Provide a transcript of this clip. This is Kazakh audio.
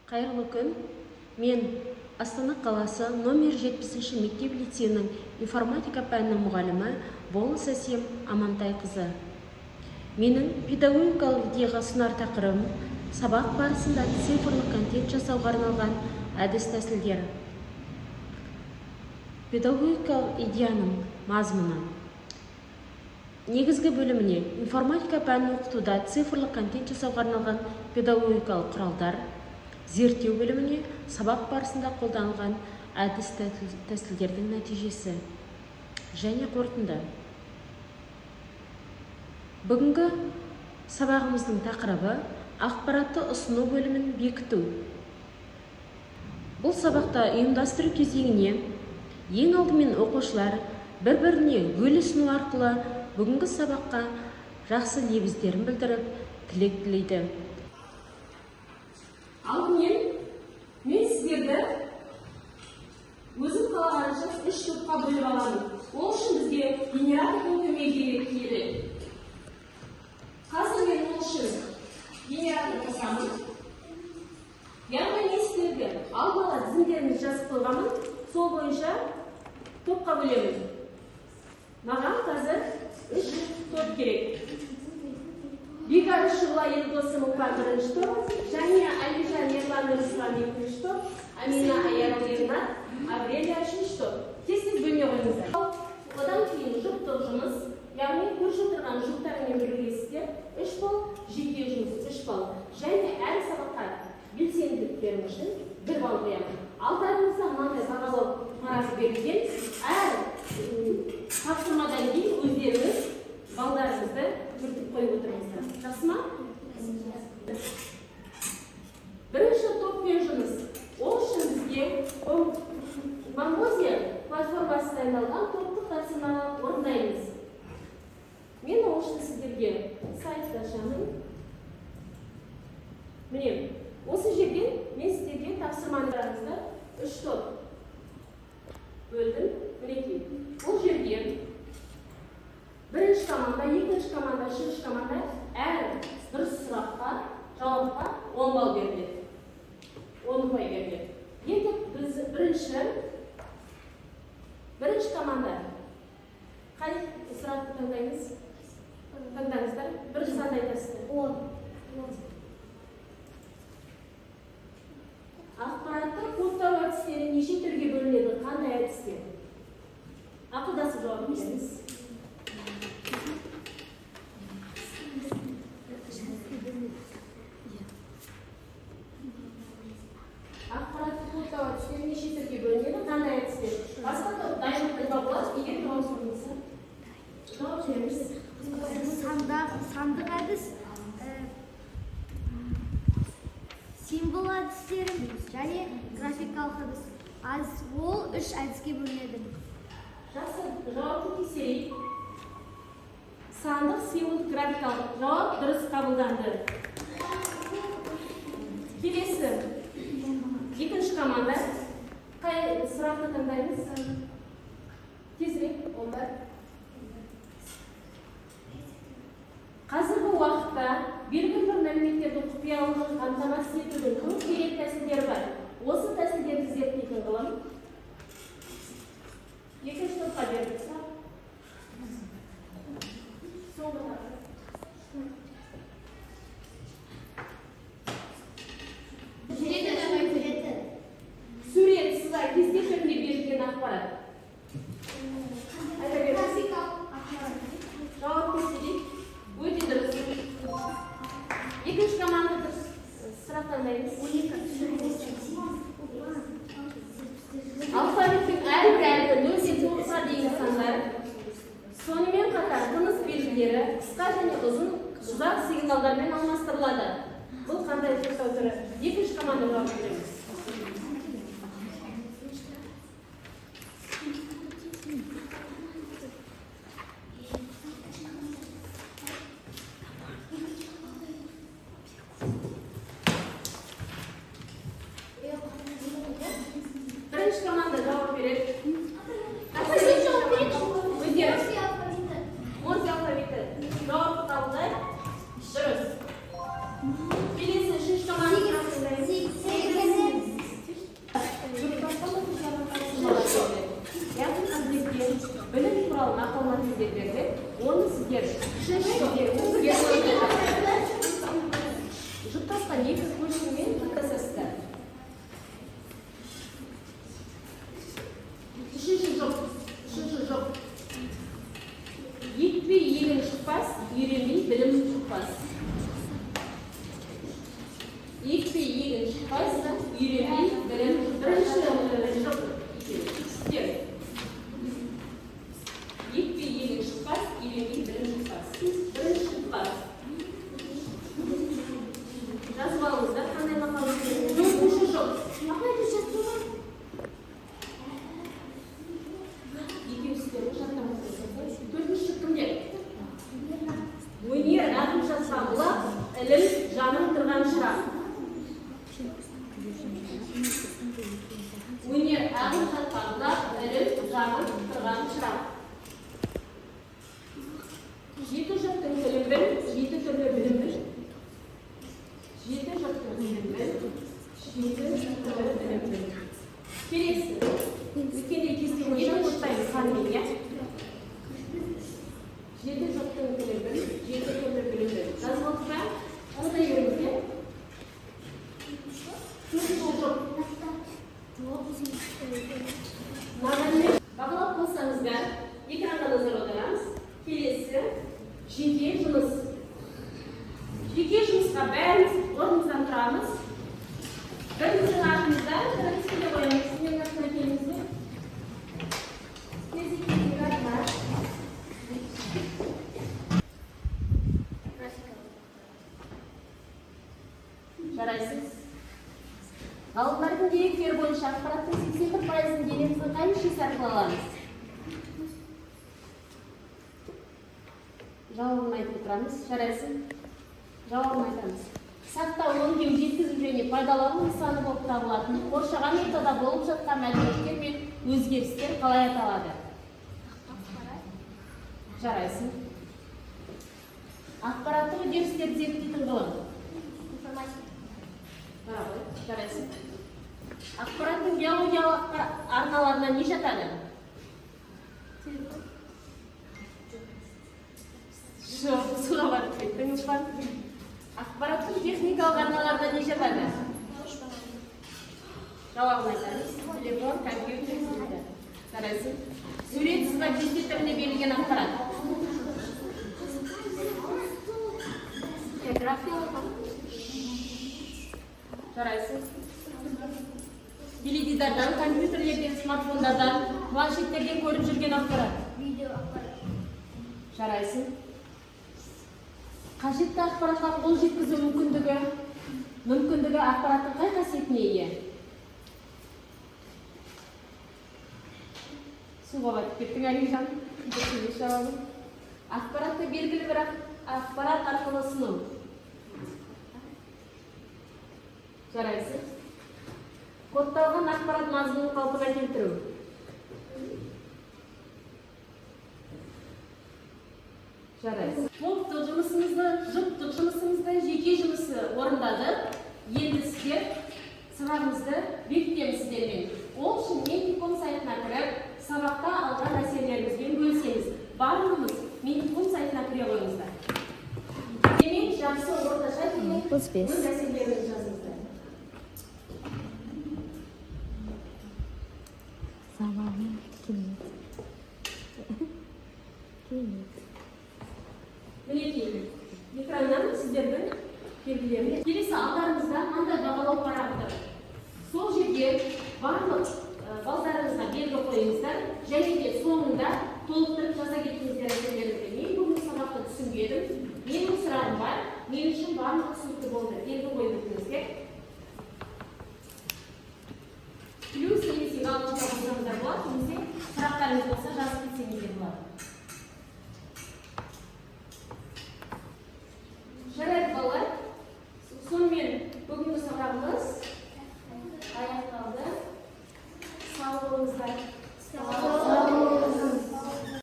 Қайырлы күн. Мен Астана қаласы номер 70 мектеп лицейінің информатика пәнінің мұғалімі Болыс Әсем Амантай қызы. Менің педагогикалық идеяға ұсынар тақырыбым сабақ барысында цифрлық контент жасауға арналған әдіс-тәсілдер. Педагогикалық идеяның мазмұны. Негізгі бөліміне информатика пәнін оқытуда цифрлық контент жасауға арналған педагогикалық құралдар, зерттеу бөліміне сабақ барысында қолданылған әдіс-тәсілдердің нәтижесі және қорытынды. Бүгінгі сабағымыздың тақырыбы ақпаратты ұсыну бөлімін бекіту. Бұл сабақта ұйымдастыру кезеңіне ең алдымен оқушылар бір-біріне гүл ұсыну арқылы бүгінгі сабаққа жақсы негіздерін білдіріп, тілек тілейді. Алдымен мен сіздерді өзім қалағанша 3 топқа бөліп аламын. Ол үшін бізге генератордың көмегі керек. Қазір мен ол үшін генератор қосамын. Яғни мен сіздерге алдыға тізімдерімді жазып қойғанмын, сол бойынша топқа бөлемін. Маған қазір 3 топ керек. Бекар Шұғыла Елдосы Мұқпан бірінші топ, және Алижан Ерлан Нұрислам екінші топ, Амина Аяров Ернат, Аврелия үшінші топ. Тез-тез бөлме қойыңыздар. Одан кейін жұптық жұмыс, яғни көрші отырған жұптарымен біргесіздер, 3 балл, жеке жұмыс 3 балл, және әр сабаққа белсенділік беру үшін 1 балл қоямын. Алдарыңызда мынандай бағалау парағы берілген, әр тапсырмадан кейін өздеріңіз балдарыңызды түртіп қойып отырыңыздар. Жақсы ма? Бірінші топпен жұмыс. Ол үшін бізге Монғозия платформасы дайындалған топтық тапсырманы орындаймыз. Мен ол үшін сіздерге сайтты ашамын. Міне, осы жерден мен сіздерге тапсырмаларыңызды 3 топ бөлдім. Мінекей, бұл жерге бірінші команда, екінші команда, үшінші команда әр дұрыс сұраққа, жауапқа 10 балл беріледі. 10 ұпай беріледі. Енді біз бірінші команда қай сұрақты таңдаймыз? Таңдаңыздар. Бірінші санды айтасыздар. 10. Ақпаратты кодтау әдістері неше түрге бөлінеді? Қандай әдістер? Ақылдасып жауап беріңіз. Ақпаратты кодтау әдістері неше түрге бөлінеді? Қандай әдістер? Басқа да дайындыққа болады, егер жауап сұраңыздар. Жауап беріңіз. Сандық әдіс, символ әдістері және графикалық әдіс. Ол 3 әдіске бөлінеді. Жақсы, жауапты тексерейік. Сандық, символ, графикалық. Жауап дұрыс қабылданды. Келесі. Екінші команда. Қай сұрақты таңдаймыз? Тезірек, олар. Қазіргі уақытта белгілі бір мәліметтердің құпиялығын қамтамасыз етудің көп керек тәсілдері бар. Осы тәсілдерді зерттейтін ғылым. Екінші топқа бердік. Соңғы сурет, сызба, кесте түрінде берілген ақпарат. Жауап тексерейік. Өте дұрыс. Екінші команда сұрақ таңдаймыз. Алфавиттің әрбір әріпі 0-ден 9-ға дейін сандар. Сонымен қатар тыныс белгілері қысқа және ұзақ сигналдармен алмастырылады. Бұл қандай топтау түрі? Екінші команда жауап береміз. Бірінші команда жауап береді. Морзе алфавиті. Жауап қабылдайды. Дұрыс. Келесі үшінші команда. сіздер. Жұптасқан екі көшіңмен жұптасасыздар. Үшінші жұп. Екпе егін шықпас, үйренбей білім шықпас. Екпе егін шықпас, үйренбей білім шықпас. Екпе егін шықпас, үйренбей білім шықпас. Бірінші шықпас. Жазып алыңыздар, қандай мақал екенін. Төртінші жұп. Төртінші кімдер? Өнер ағып жатқан бұлақ, ілім жаным тұрған шырақ. Өнер ағып жатқан бұлақ, ілім жаным тұрған шырақ. Жеті жұрттың тілін біл, жеті түрлі білім біл. Жеті жұрттың тілін біл, жеті түрлі білім біл. Келесі. Өткенде кестеңге қоймаймыз қанмен, иә? Жеті жұрттың тілін біл, жеті түрлі білім біл. Жазып отырса, қандай өріңізде? Төртінші жұп. Бағалап болсаңыздар, экранға назар аударамыз. Келесі, жеке жұмыс. Жеке жұмысқа бәріміз орнымыздан тұрамыз. Біріміздің артымызда, біріміз келе қоямыз. Менің артыма келіңіздер. Жарайсыз. Ғалымдардың деректері бойынша ақпараттың 81%-ын денеміздің қай мүшесі арқылы аламыз? Жауабын айтып отырамыз. Жарайсың. Жауабын айтамыз. Сақтау, өңдеу, жеткізу және пайдалану нысаны болып табылатын қоршаған ортада болып жатқан мәліметтер мен өзгерістер қалай аталады? Жарайсың. Ақпараттық үдерістерді зерттейтін ғылым. Жарайсың. Ақпараттың биологиялық арналарына не жатады? Суға барып кеттіңіз ба? Ақпараттың техникалық арналарына не жатады? Жауабын айтамыз. Телефон, компьютер, сурет. Жарайсың. Сурет сызба кесте түрінде берілген ақпарат. Жарайсың. Теледидардан, компьютерлерден, смартфондардан, планшеттерден көріп жүрген ақпарат. Видео ақпарат. Жарайсың. Қажетті ақпаратқа қол жеткізу мүмкіндігі ақпараттың қай қасиетіне ие? Суға батып кеттің Әлижан. Ақпаратты белгілі бір ақпарат арқылы ұсыну. Жарайсың. Кодталған ақпарат мазмұнын қалпына келтіру. Жарайсың. Топтық жұмысымызды, жеке жұмысы орындады. Енді сіздер сабағымызды бекітеміз сіздермен. Ол үшін Ментиком сайтына кіріп, сабақта алған әсерлерімізбен бөлісеміз. Барлығымыз Ментиком сайтына кіре қойыңыздар. Демек, жақсы орташа деген өз әсерлеріңізді жазыңыздар. Сабағым келмейді. Мінекей, экраннан сіздердің белгілеріне. Келесі алдарыңызда мынандай бағалау парағы тұр. Сол жерге барлық балдарыңызға белгі қойыңыздар, және де соңында толықтырып жаза кеткендер әсерлеріңізді. Мен бүгін сабақты түсінбедім, менің сұрағым бар, мен үшін барлық түсінікті болды. Белгі қойып өтіңіздер.